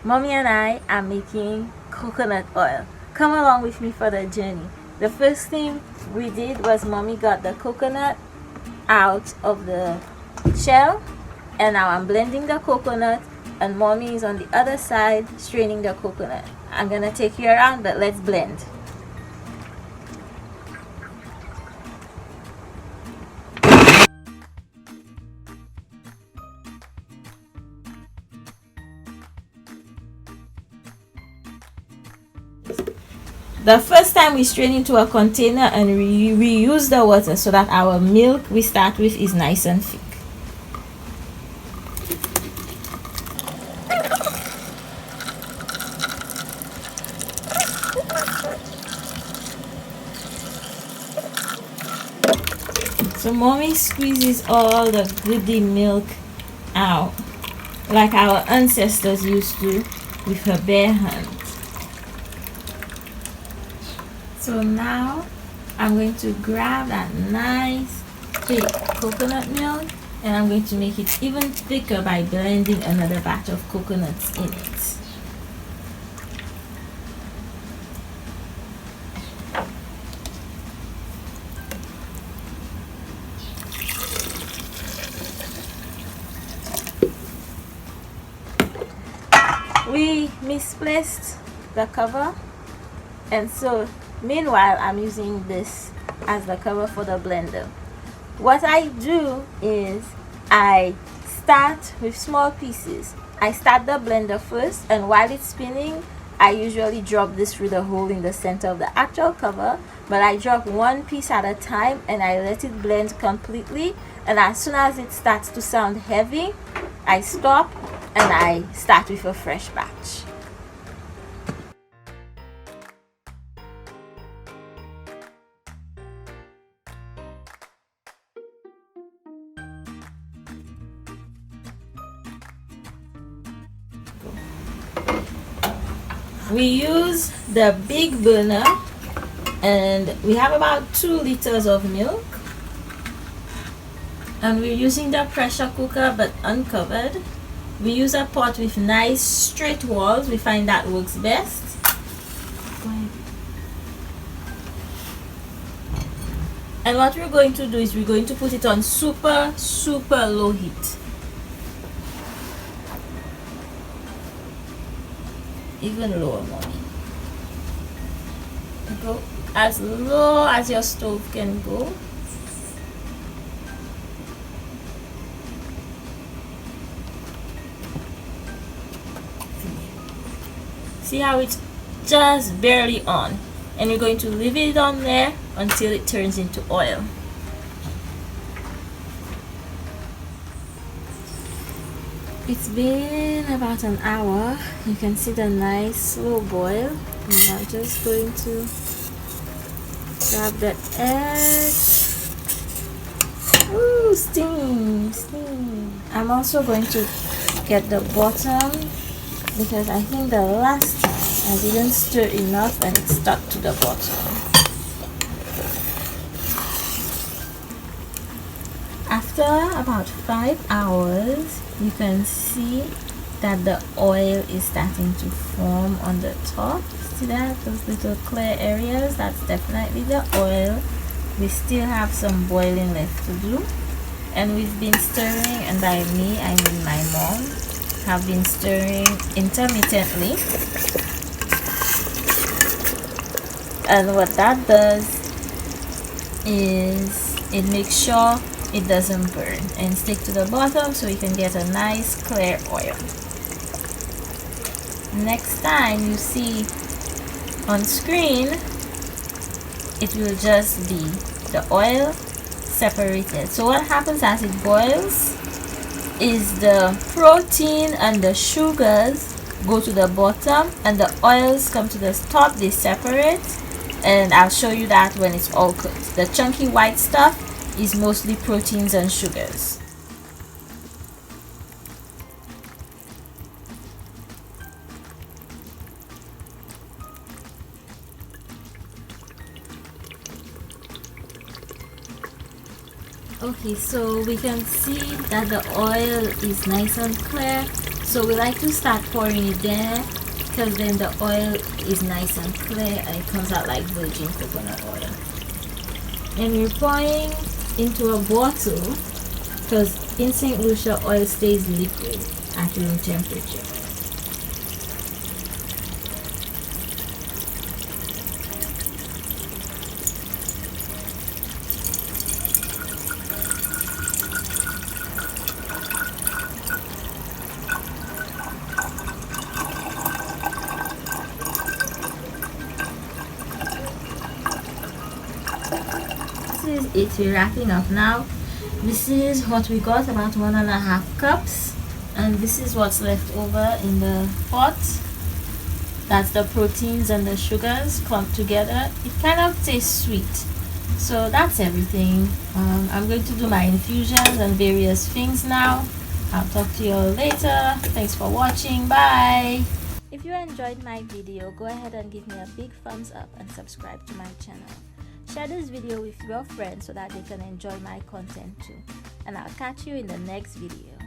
Mommy and I are making coconut oil. Come along with me for the journey. The first thing we did was Mommy got the coconut out of the shell, and now I'm blending the coconut, and Mommy is on the other side straining the coconut. I'm gonna take you around, but let's blend. The first time we strain into a container and reuse the water so that our milk we start with is nice and thick. So Mommy squeezes all the goody milk out like our ancestors used to with her bare hands. So now I'm going to grab that nice thick coconut milk and I'm going to make it even thicker by blending another batch of coconuts in it. We misplaced the cover, and so meanwhile I'm using this as the cover for the blender. What I do is I start with small pieces. I start the blender first, and while it's spinning I usually drop this through the hole in the center of the actual cover, but I drop one piece at a time and I let it blend completely, and as soon as it starts to sound heavy I stop and I start with a fresh batch. We use the big burner and we have about 2 liters of milk, and we're using the pressure cooker but uncovered. We use a pot with nice straight walls. We find that works best. And what we're going to do is we're going to put it on super low heat. Even lower, Mommy. Go as low as your stove can go. See how it's just barely on, and you're going to leave it on there until it turns into oil. It's been about an hour. You can see the nice slow boil. And I'm just going to grab the edge. Ooh, steam. I'm also going to get the bottom because I think the last time I didn't stir enough and it stuck to the bottom. After about 5 hours, you can see that the oil is starting to form on the top. See that? Those little clear areas? That's definitely the oil. We still have some boiling left to do. And we've been stirring, and by me, I mean my mom, have been stirring intermittently. And what that does is it makes sure it doesn't burn and stick to the bottom, so you can get a nice clear oil. Next time you see on screen, it will just be the oil separated. So what happens as it boils is the protein and the sugars go to the bottom and the oils come to the top. They separate, and I'll show you that when it's all cooked. The chunky white stuff is mostly proteins and sugars. Okay, so we can see that the oil is nice and clear. So we like to start pouring it there, because then the oil is nice and clear and it comes out like virgin coconut oil. And we're pouring into a bottle, because in St. Lucia oil stays liquid at room temperature. This is it. We're wrapping up now. This is what we got, about 1.5 cups, and this is what's left over in the pot. That's the proteins and the sugars clumped together. It kind of tastes sweet. So that's everything. I'm going to do my infusions and various things now. I'll talk to you all later. Thanks for watching. Bye. If you enjoyed my video, go ahead and give me a big thumbs up and subscribe to my channel. Share this video with your friends so that they can enjoy my content too. And I'll catch you in the next video.